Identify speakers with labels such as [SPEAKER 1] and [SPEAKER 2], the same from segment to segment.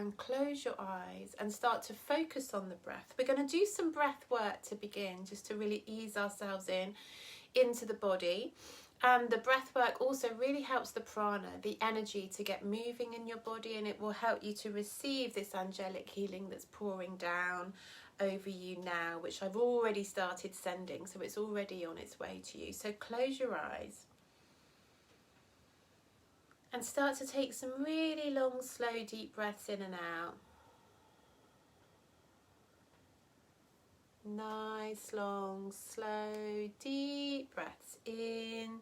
[SPEAKER 1] and close your eyes and start to focus on the breath. We're going to do some breath work to begin, just to really ease ourselves into the body. And the breath work also really helps the prana, the energy, to get moving in your body, and it will help you to receive this angelic healing that's pouring down over you now, which I've already started sending, so it's already on its way to you. So close your eyes and start to take some really long, slow, deep breaths in and out. Nice, long, slow, deep breaths in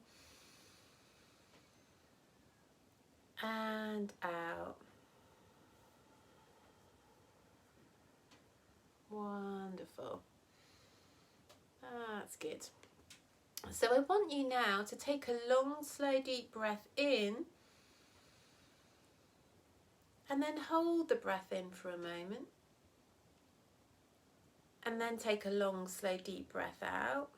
[SPEAKER 1] and out. Wonderful. That's good. So I want you now to take a long, slow, deep breath in and then hold the breath in for a moment. And then take a long, slow, deep breath out.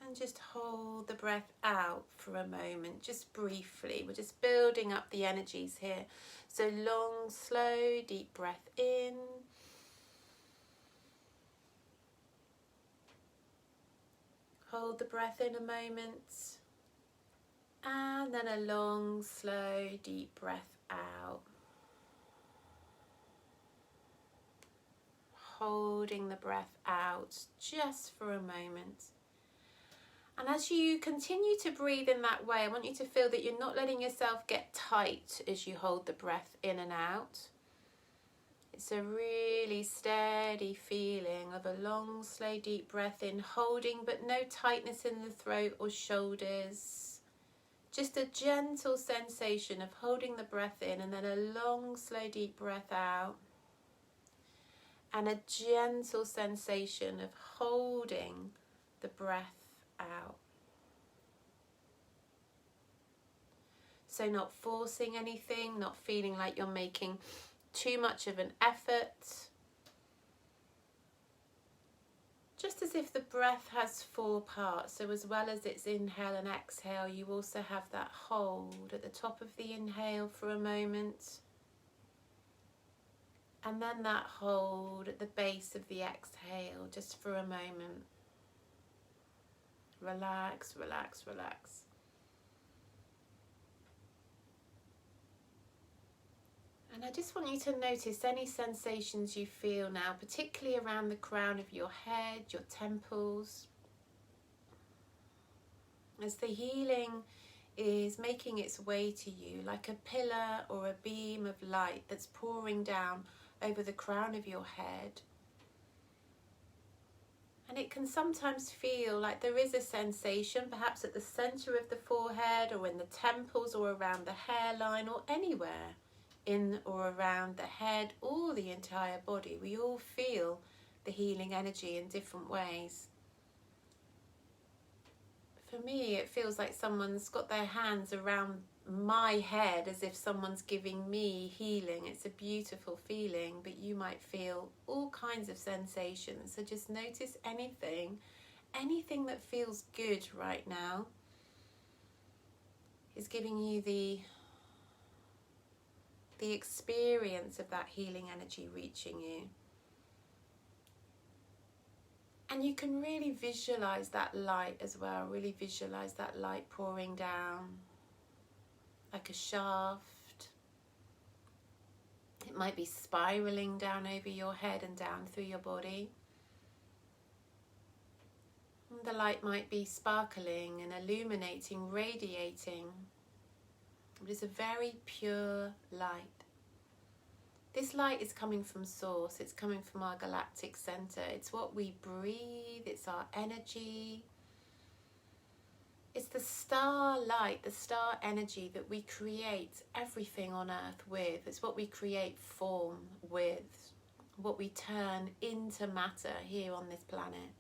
[SPEAKER 1] And just hold the breath out for a moment, just briefly. We're just building up the energies here. So long, slow, deep breath in. Hold the breath in a moment. And then a long, slow, deep breath out. Holding the breath out just for a moment. And as you continue to breathe in that way, I want you to feel that you're not letting yourself get tight as you hold the breath in and out. It's a really steady feeling of a long, slow, deep breath in, holding, but no tightness in the throat or shoulders. Just a gentle sensation of holding the breath in and then a long, slow, deep breath out. And a gentle sensation of holding the breath out. So not forcing anything, not feeling like you're making too much of an effort. Just as if the breath has 4 parts. So as well as its inhale and exhale, you also have that hold at the top of the inhale for a moment. And then that hold at the base of the exhale, just for a moment. Relax, relax, relax. And I just want you to notice any sensations you feel now, particularly around the crown of your head, your temples. As the healing is making its way to you like a pillar or a beam of light that's pouring down over the crown of your head. And it can sometimes feel like there is a sensation, perhaps at the center of the forehead or in the temples or around the hairline or anywhere in or around the head or the entire body. We all feel the healing energy in different ways. For me, it feels like someone's got their hands around my head as if someone's giving me healing. It's a beautiful feeling, but you might feel all kinds of sensations. So just notice anything that feels good right now is giving you the experience of that healing energy reaching you. And you can really visualize that light as well, really visualize that light pouring down like a shaft. It might be spiraling down over your head and down through your body. And the light might be sparkling and illuminating, radiating. It is a very pure light. This light is coming from Source. It's coming from our galactic center. It's what we breathe. It's our energy. It's the star light, the star energy that we create everything on earth with. It's what we create form with, what we turn into matter here on this planet.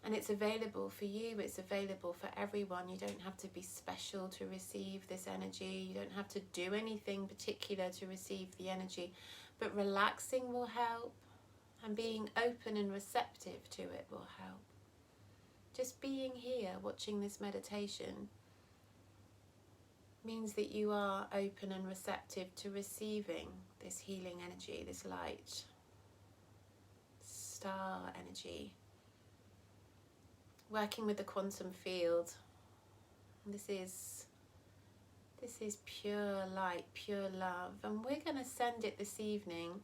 [SPEAKER 1] And it's available for you, it's available for everyone. You don't have to be special to receive this energy. You don't have to do anything particular to receive the energy. But relaxing will help, and being open and receptive to it will help. Just being here, watching this meditation, means that you are open and receptive to receiving this healing energy, this light, star energy, working with the quantum field. This is pure light, pure love, and we're going to send it this evening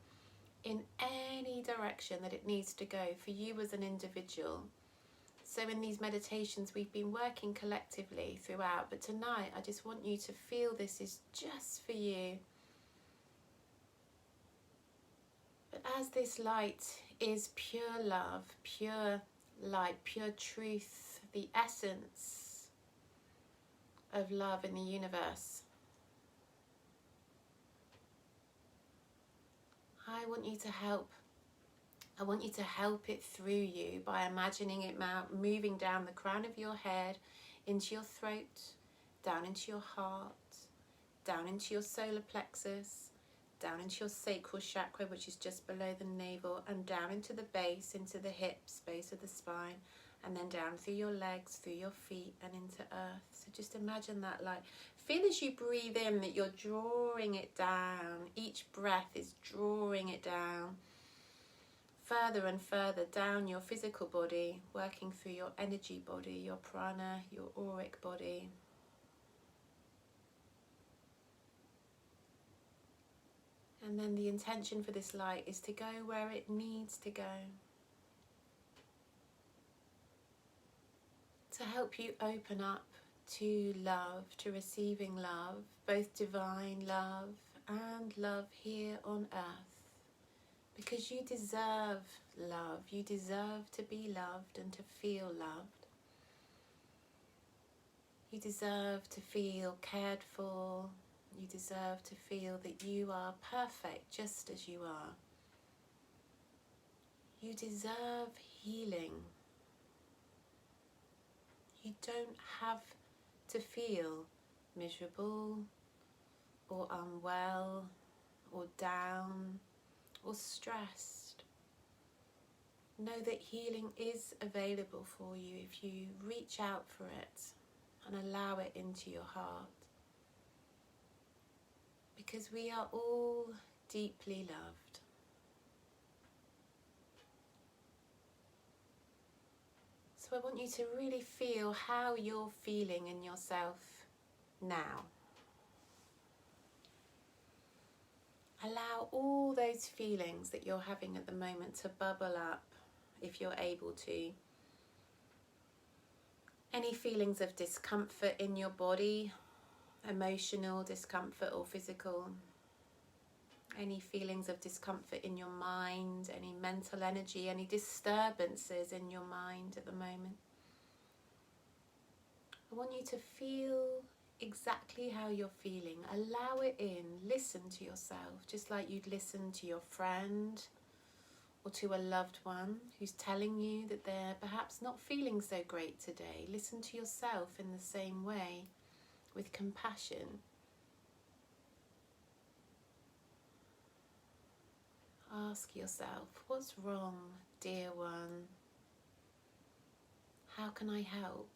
[SPEAKER 1] in any direction that it needs to go for you as an individual. So in these meditations we've been working collectively throughout, but tonight I just want you to feel this is just for you. But as this light is pure love, pure light, pure truth, the essence of love in the universe, I want you to help it through you by imagining it moving down the crown of your head, into your throat, down into your heart, down into your solar plexus, down into your sacral chakra, which is just below the navel, and down into the base, into the hips, base of the spine, and then down through your legs, through your feet, and into earth. So just imagine that light. Feel as you breathe in that you're drawing it down. Each breath is drawing it down further and further down your physical body, working through your energy body, your prana, your auric body. And then the intention for this light is to go where it needs to go, to help you open up to love, to receiving love, both divine love and love here on earth. Because you deserve love, you deserve to be loved and to feel loved. You deserve to feel cared for. You deserve to feel that you are perfect just as you are. You deserve healing. You don't have to feel miserable or unwell or down or stressed. Know that healing is available for you if you reach out for it and allow it into your heart. Because we are all deeply loved. So I want you to really feel how you're feeling in yourself now. Allow all those feelings that you're having at the moment to bubble up if you're able to. Any feelings of discomfort in your body, emotional discomfort or physical. Any feelings of discomfort in your mind, any mental energy, any disturbances in your mind at the moment. I want you to feel exactly how you're feeling. Allow it in. Listen to yourself, just like you'd listen to your friend or to a loved one who's telling you that they're perhaps not feeling so great today. Listen to yourself in the same way, with compassion. Ask yourself, what's wrong, dear one? How can I help?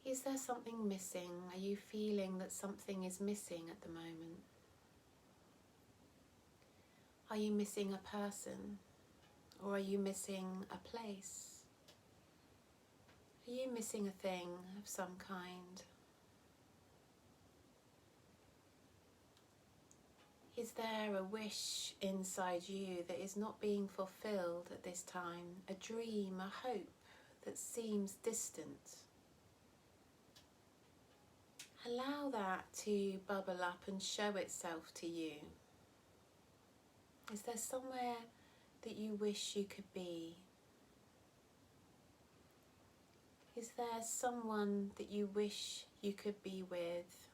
[SPEAKER 1] Is there something missing? Are you feeling that something is missing at the moment? Are you missing a person? Or are you missing a place? Are you missing a thing of some kind? Is there a wish inside you that is not being fulfilled at this time? A dream, a hope that seems distant? Allow that to bubble up and show itself to you. Is there somewhere that you wish you could be? Is there someone that you wish you could be with?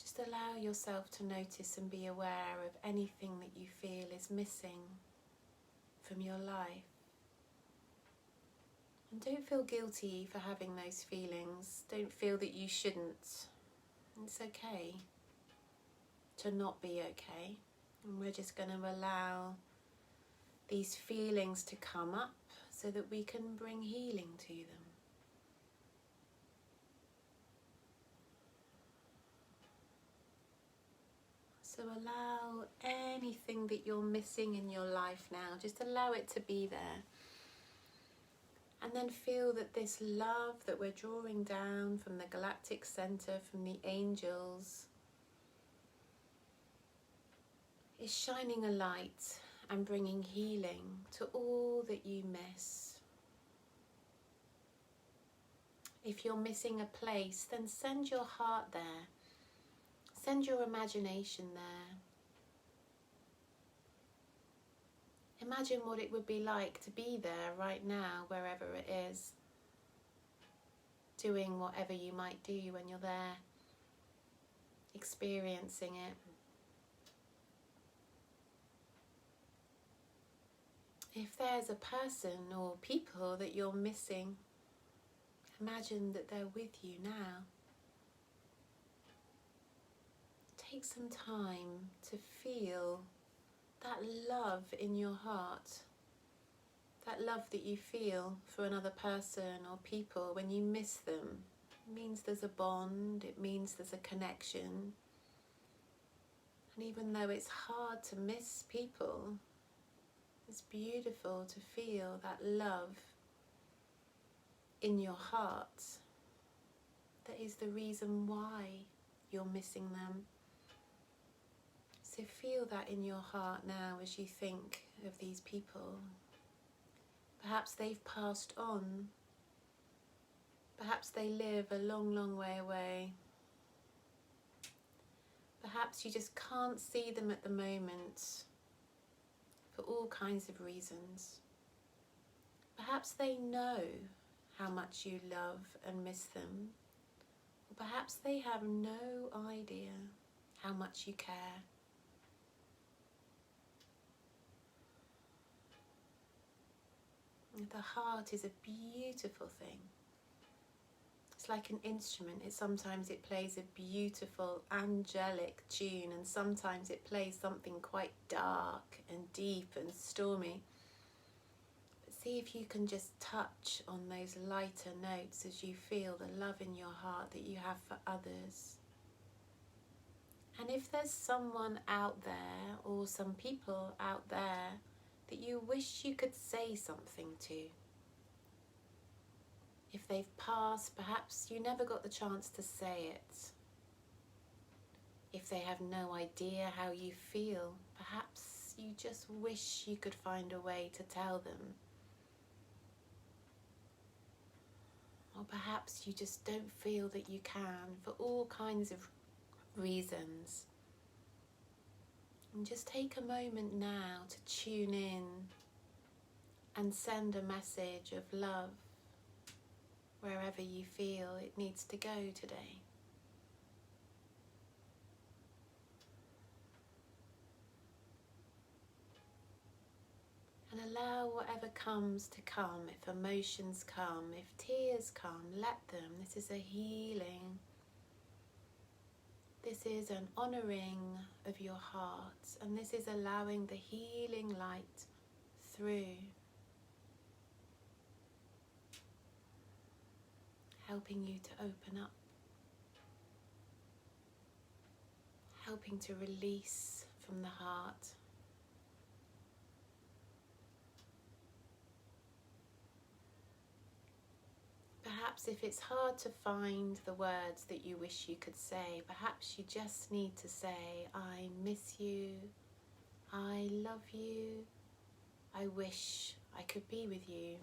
[SPEAKER 1] Just allow yourself to notice and be aware of anything that you feel is missing from your life. And don't feel guilty for having those feelings. Don't feel that you shouldn't. It's okay to not be okay. And we're just going to allow these feelings to come up so that we can bring healing to them. So allow anything that you're missing in your life now, just allow it to be there. And then feel that this love that we're drawing down from the galactic center, from the angels, is shining a light and bringing healing to all that you miss. If you're missing a place, then send your heart there. Send your imagination there. Imagine what it would be like to be there right now, wherever it is, doing whatever you might do when you're there, experiencing it. If there's a person or people that you're missing, imagine that they're with you now. Take some time to feel that love in your heart, that love that you feel for another person or people when you miss them. It means there's a bond, it means there's a connection. And even though it's hard to miss people, it's beautiful to feel that love in your heart. That is the reason why you're missing them. So feel that in your heart now as you think of these people. Perhaps they've passed on. Perhaps they live a long, long way away. Perhaps you just can't see them at the moment for all kinds of reasons. Perhaps they know how much you love and miss them. Or perhaps they have no idea how much you care. The heart is a beautiful thing. It's like an instrument. Sometimes it plays a beautiful angelic tune, and sometimes it plays something quite dark and deep and stormy. But see if you can just touch on those lighter notes as you feel the love in your heart that you have for others. And if there's someone out there or some people out there that you wish you could say something to. If they've passed, perhaps you never got the chance to say it. If they have no idea how you feel, perhaps you just wish you could find a way to tell them. Or perhaps you just don't feel that you can for all kinds of reasons. And just take a moment now to tune in and send a message of love wherever you feel it needs to go today. And allow whatever comes to come. If emotions come, if tears come, let them. This is a healing. This is an honouring of your heart, and this is allowing the healing light through, helping you to open up, helping to release from the heart. Perhaps if it's hard to find the words that you wish you could say, perhaps you just need to say, I miss you, I love you, I wish I could be with you.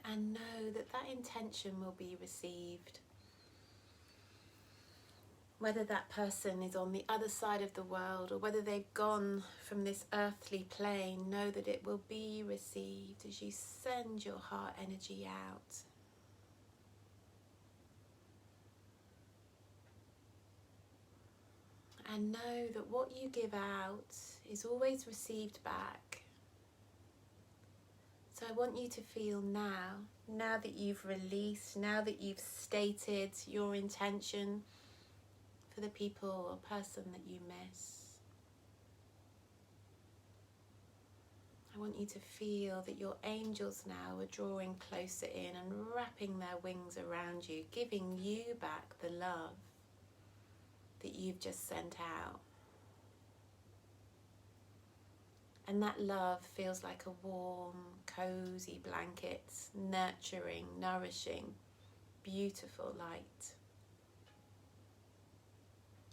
[SPEAKER 1] And know that that intention will be received. Whether that person is on the other side of the world or whether they've gone from this earthly plane, know that it will be received as you send your heart energy out. And know that what you give out is always received back. So I want you to feel now that you've released, now that you've stated your intention, for the people or person that you miss. I want you to feel that your angels now are drawing closer in and wrapping their wings around you, giving you back the love that you've just sent out. And that love feels like a warm, cozy blanket, nurturing, nourishing, beautiful light.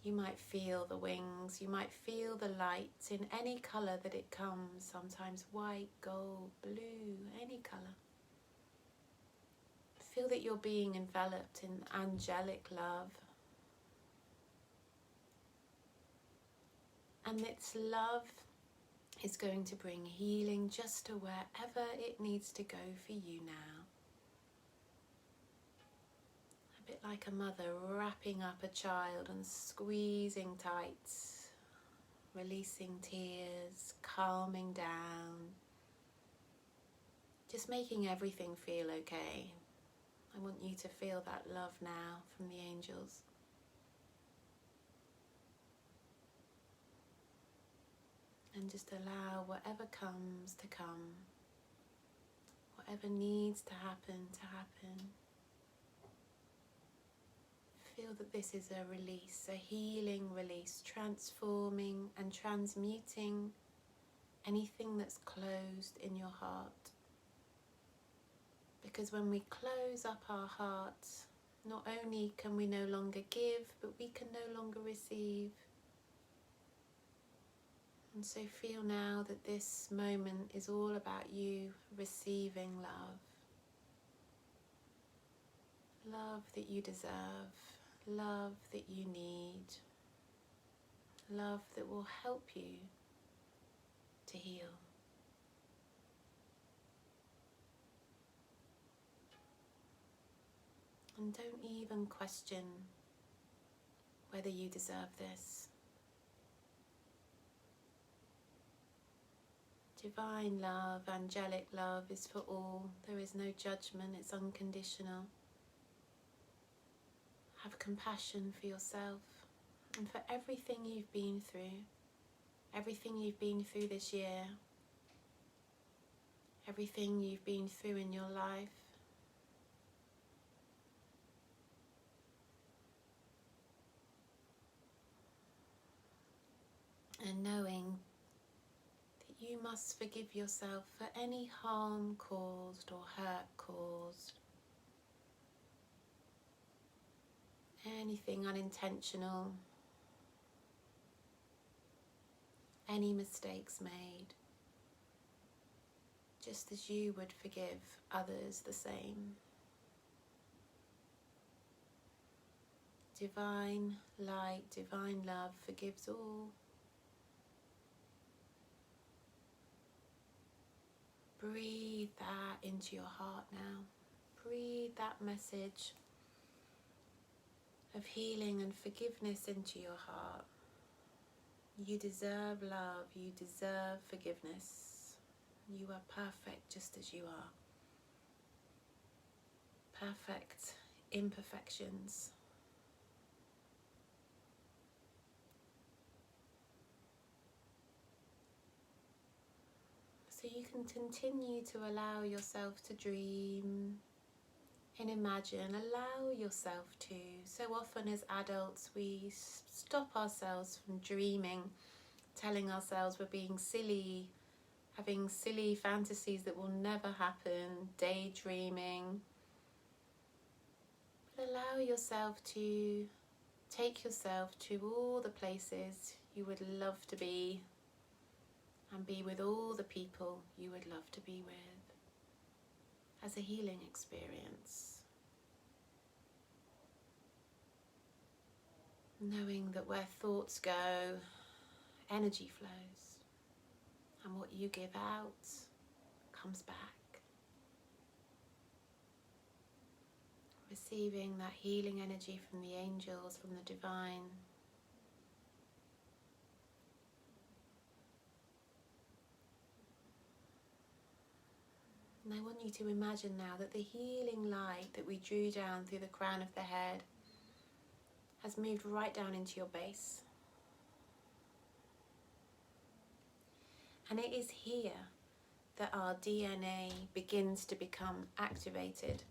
[SPEAKER 1] You might feel the wings, you might feel the light in any colour that it comes, sometimes white, gold, blue, any colour. Feel that you're being enveloped in angelic love. And its love is going to bring healing just to wherever it needs to go for you now. A bit like a mother wrapping up a child and squeezing tight, releasing tears, calming down, just making everything feel okay. I want you to feel that love now from the angels. And just allow whatever comes to come, whatever needs to happen. Feel that this is a release, a healing release, transforming and transmuting anything that's closed in your heart. Because when we close up our hearts, not only can we no longer give, but we can no longer receive. And so feel now that this moment is all about you receiving love. Love that you deserve, love that you need, love that will help you to heal. And don't even question whether you deserve this. Divine love, angelic love is for all. There is no judgment, it's unconditional. Have compassion for yourself and for everything you've been through. Everything you've been through this year. Everything you've been through in your life. And knowing that you must forgive yourself for any harm caused or hurt caused. Anything unintentional. Any mistakes made. Just as you would forgive others the same. Divine light, divine love forgives all. Breathe that into your heart now. Breathe that message of healing and forgiveness into your heart. You deserve love. You deserve forgiveness. You are perfect just as you are. Perfect imperfections. So you can continue to allow yourself to dream and imagine, allow yourself to. So often as adults we stop ourselves from dreaming, telling ourselves we're being silly, having silly fantasies that will never happen, daydreaming. But allow yourself to take yourself to all the places you would love to be, and be with all the people you would love to be with as a healing experience. Knowing that where thoughts go, energy flows, and what you give out comes back. Receiving that healing energy from the angels, from the divine. And I want you to imagine now that the healing light that we drew down through the crown of the head has moved right down into your base. And it is here that our DNA begins to become activated.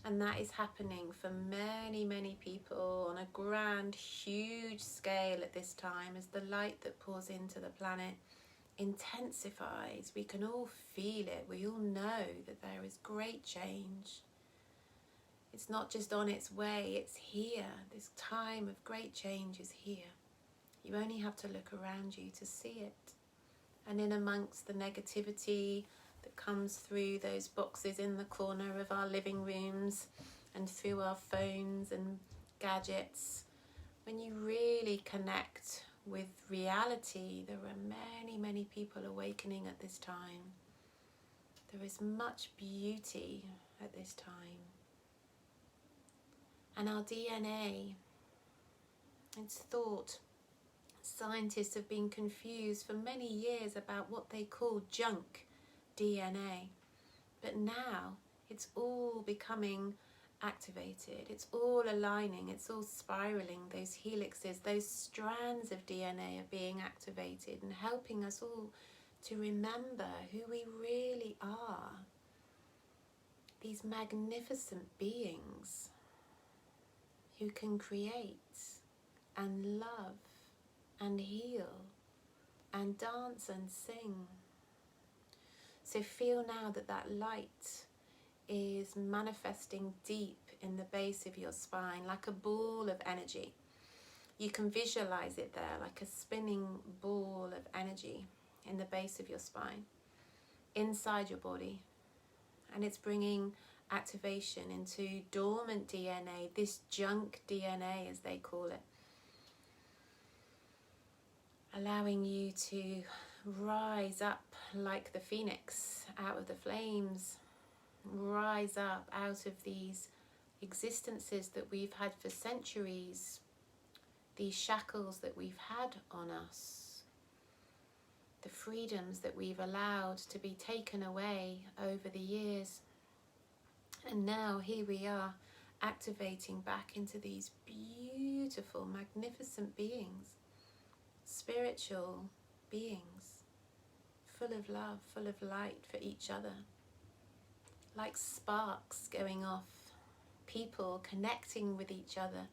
[SPEAKER 1] And that is happening for many, many people on a grand, huge scale at this time, as the light that pours into the planet intensifies. We can all feel it. We all know that there is great change. It's not just on its way, it's here. This time of great change is here. You only have to look around you to see it. And in amongst the negativity that comes through those boxes in the corner of our living rooms and through our phones and gadgets, when you really connect with reality, there are many, many people awakening at this time. There is much beauty at this time. And our DNA, it's thought, scientists have been confused for many years about what they call junk DNA. But now it's all becoming activated. It's all aligning. It's all spiraling. Those helixes, those strands of DNA are being activated and helping us all to remember who we really are. These magnificent beings who can create and love and heal and dance and sing. So feel now that that light is manifesting deep in the base of your spine, like a ball of energy. You can visualize it there, like a spinning ball of energy in the base of your spine, inside your body. And it's bringing activation into dormant DNA, this junk DNA as they call it. Allowing you to rise up like the phoenix out of the flames. Rise up out of these existences that we've had for centuries. These shackles that we've had on us. The freedoms that we've allowed to be taken away over the years. And now here we are, activating back into these beautiful, magnificent beings. Spiritual beings, full of love, full of light for each other, like sparks going off, people connecting with each other,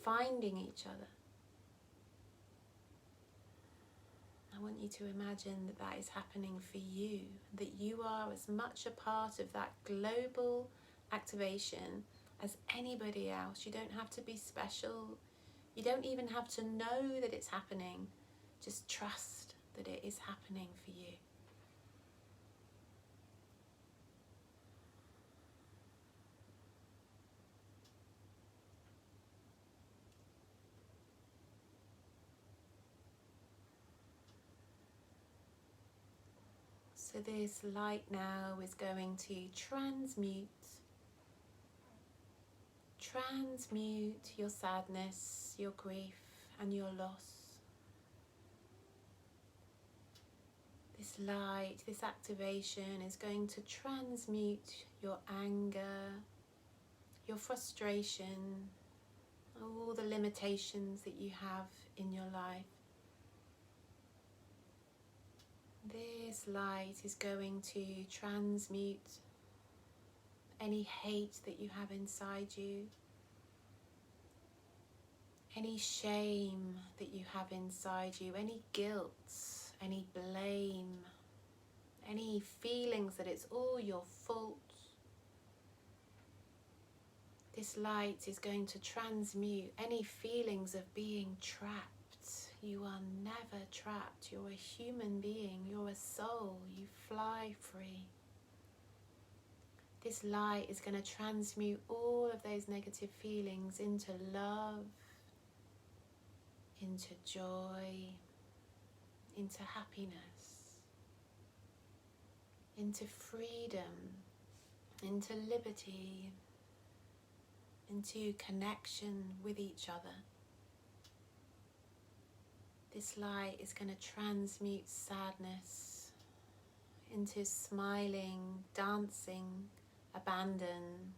[SPEAKER 1] finding each other. I want you to imagine that that is happening for you, that you are as much a part of that global activation as anybody else. You don't have to be special. You don't even have to know that it's happening. Just trust that it is happening for you. So this light now is going to transmute your sadness, your grief, and your loss. This light, this activation is going to transmute your anger, your frustration, all the limitations that you have in your life. This light is going to transmute any hate that you have inside you, any shame that you have inside you, any guilt, any blame, any feelings that it's all your fault. This light is going to transmute any feelings of being trapped. You are never trapped. You're a human being. You're a soul. You fly free. This light is going to transmute all of those negative feelings into love, into joy, into happiness, into freedom, into liberty, into connection with each other. This light is going to transmute sadness into smiling, dancing, abandon,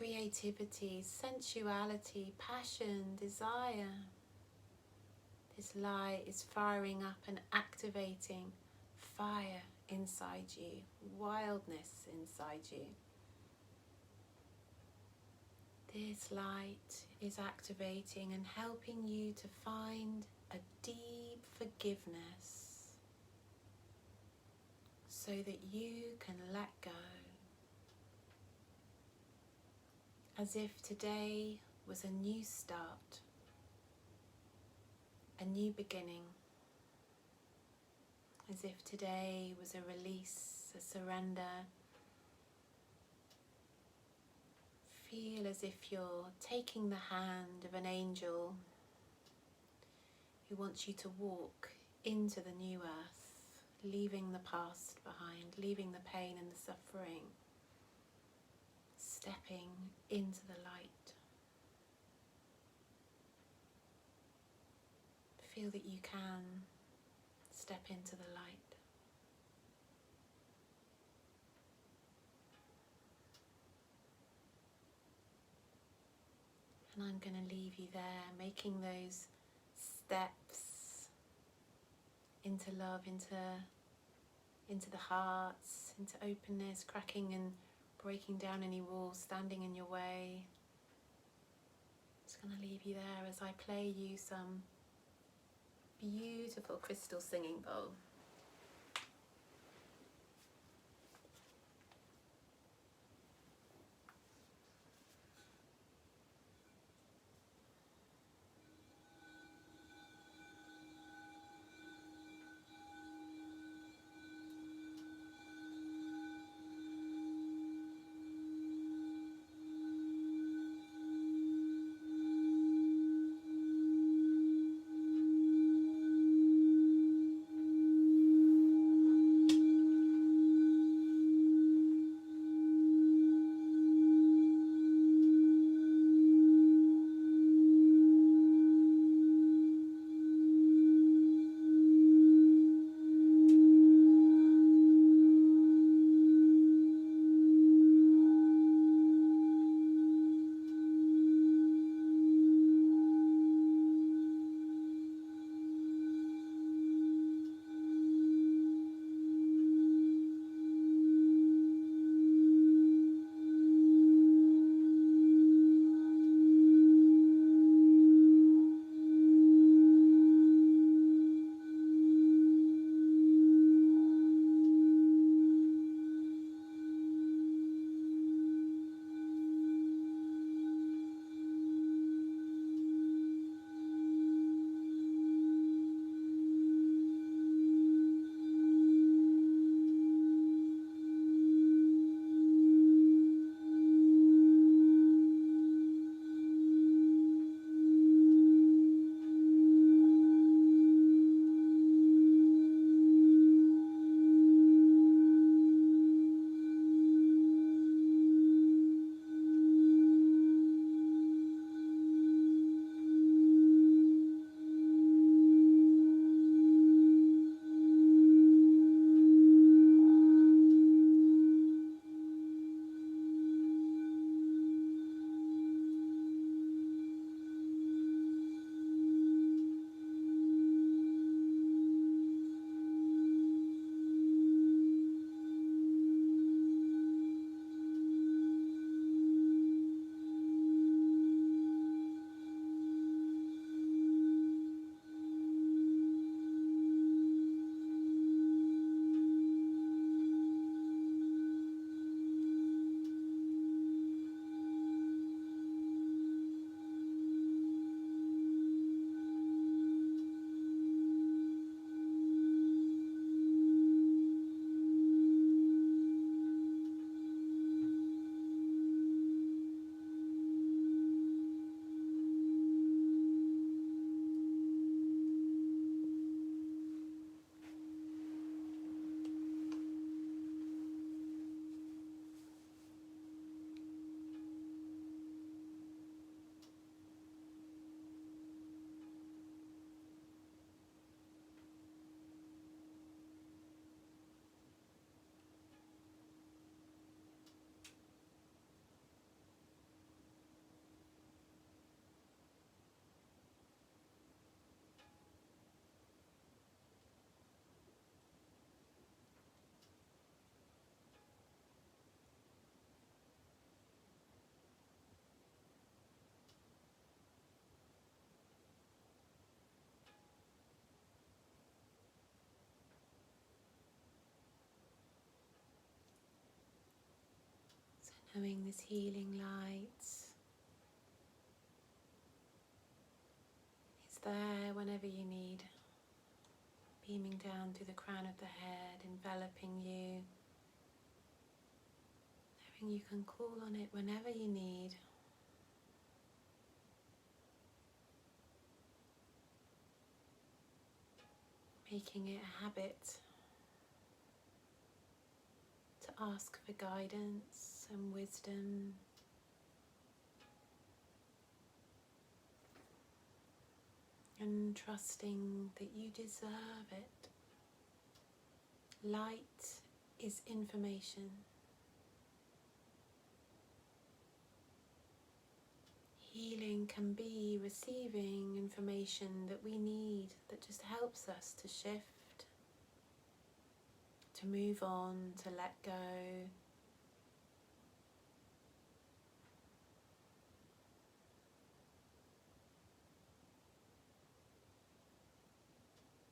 [SPEAKER 1] creativity, sensuality, passion, desire. This light is firing up and activating fire inside you, wildness inside you. This light is activating and helping you to find a deep forgiveness so that you can let go. As if today was a new start, a new beginning. As if today was a release, a surrender. Feel as if you're taking the hand of an angel who wants you to walk into the new earth, leaving the past behind, leaving the pain and the suffering, stepping into the light. Feel that you can step into the light. And I'm going to leave you there, making those steps into love, into the hearts, into openness, cracking and breaking down any walls standing in your way. Just going to leave you there as I play you some beautiful crystal singing bowl. Knowing this healing light is there whenever you need, beaming down through the crown of the head, enveloping you, knowing you can call on it whenever you need. Making it a habit to ask for guidance and wisdom. And trusting that you deserve it. Light is information. Healing can be receiving information that we need, that just helps us to shift, to move on, to let go.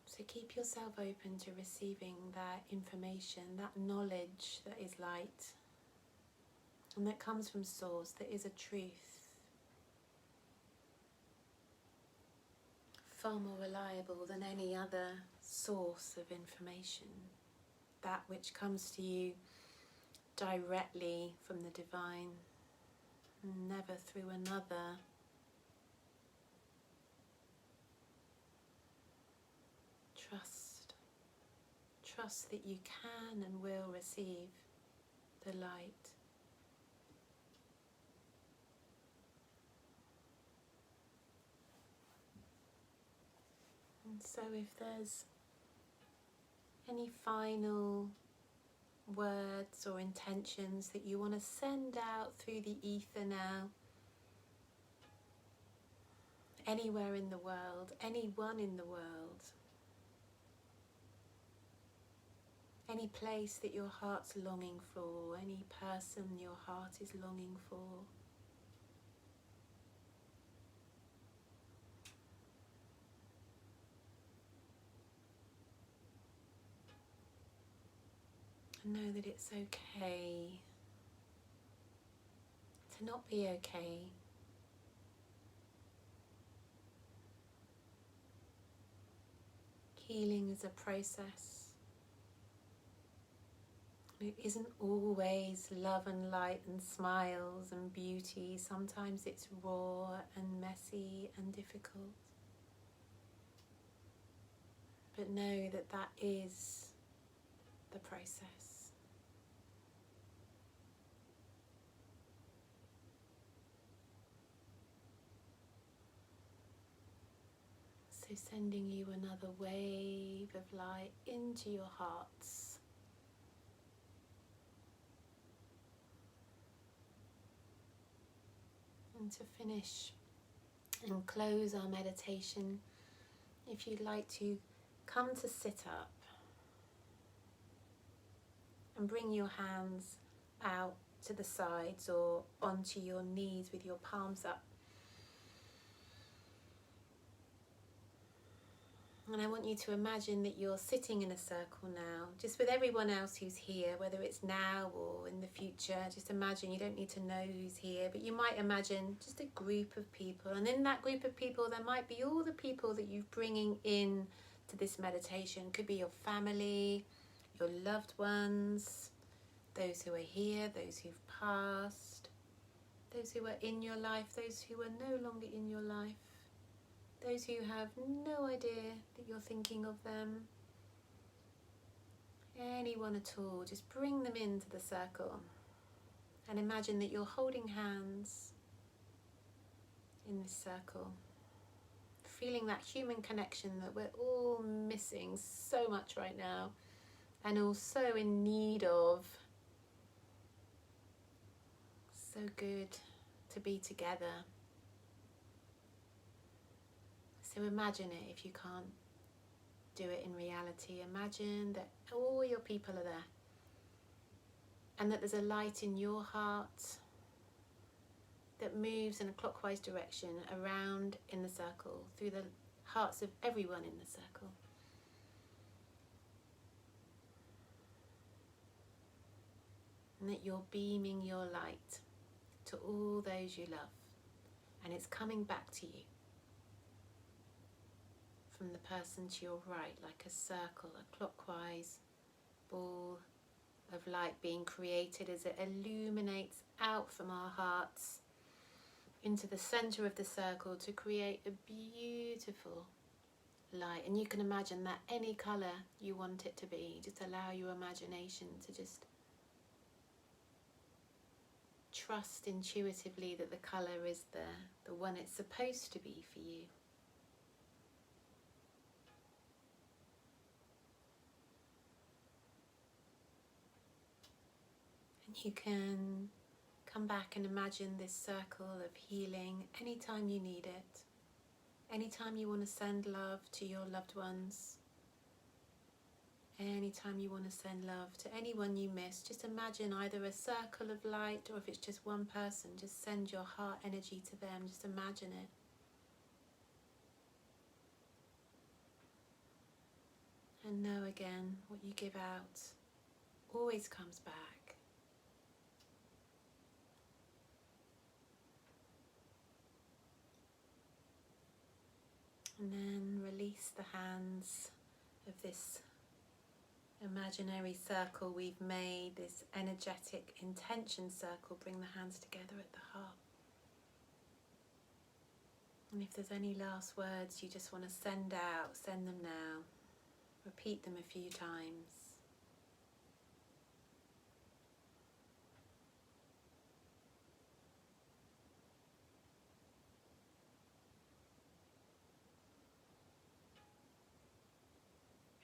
[SPEAKER 1] So keep yourself open to receiving that information, that knowledge that is light, and that comes from Source, that is a truth. Far more reliable than any other source of information. That which comes to you directly from the divine, never through another. Trust that you can and will receive the light. And so if there's any final words or intentions that you want to send out through the ether now, anywhere in the world, anyone in the world, any place that your heart's longing for, any person your heart is longing for, know that it's okay to not be okay. Healing is a process. It isn't always love and light and smiles and beauty. Sometimes it's raw and messy and difficult. But know that that is the process. So sending you another wave of light into your hearts. And to finish and close our meditation, if you'd like to come to sit up and bring your hands out to the sides or onto your knees with your palms up. And I want you to imagine that you're sitting in a circle now, just with everyone else who's here, whether it's now or in the future. Just imagine, you don't need to know who's here, but you might imagine just a group of people. And in that group of people, there might be all the people that you're bringing in to this meditation. Could be your family, your loved ones, those who are here, those who've passed, those who are in your life, those who are no longer in your life. Those who have no idea that you're thinking of them. Anyone at all, just bring them into the circle. And imagine that you're holding hands in this circle. Feeling that human connection that we're all missing so much right now. And also in need of. So good to be together. So imagine it if you can't do it in reality. Imagine that all your people are there and that there's a light in your heart that moves in a clockwise direction around in the circle through the hearts of everyone in the circle. and that you're beaming your light to all those you love, and it's coming back to you from the person to your right, like a circle, a clockwise ball of light being created as it illuminates out from our hearts into the center of the circle to create a beautiful light. And you can imagine that any color you want it to be. Just allow your imagination to just trust intuitively that the color is the one it's supposed to be for you. And you can come back and imagine this circle of healing anytime you need it. Anytime you want to send love to your loved ones. Anytime you want to send love to anyone you miss, just imagine either a circle of light, or if it's just one person, just send your heart energy to them. Just imagine it. And know again, what you give out always comes back. And then release the hands of this imaginary circle we've made, this energetic intention circle. Bring the hands together at the heart. And if there's any last words you just want to send out, send them now. Repeat them a few times.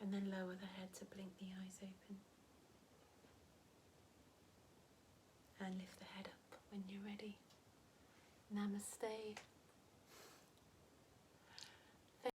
[SPEAKER 1] And then lower the head to blink the eyes open. And lift the head up when you're ready. Namaste.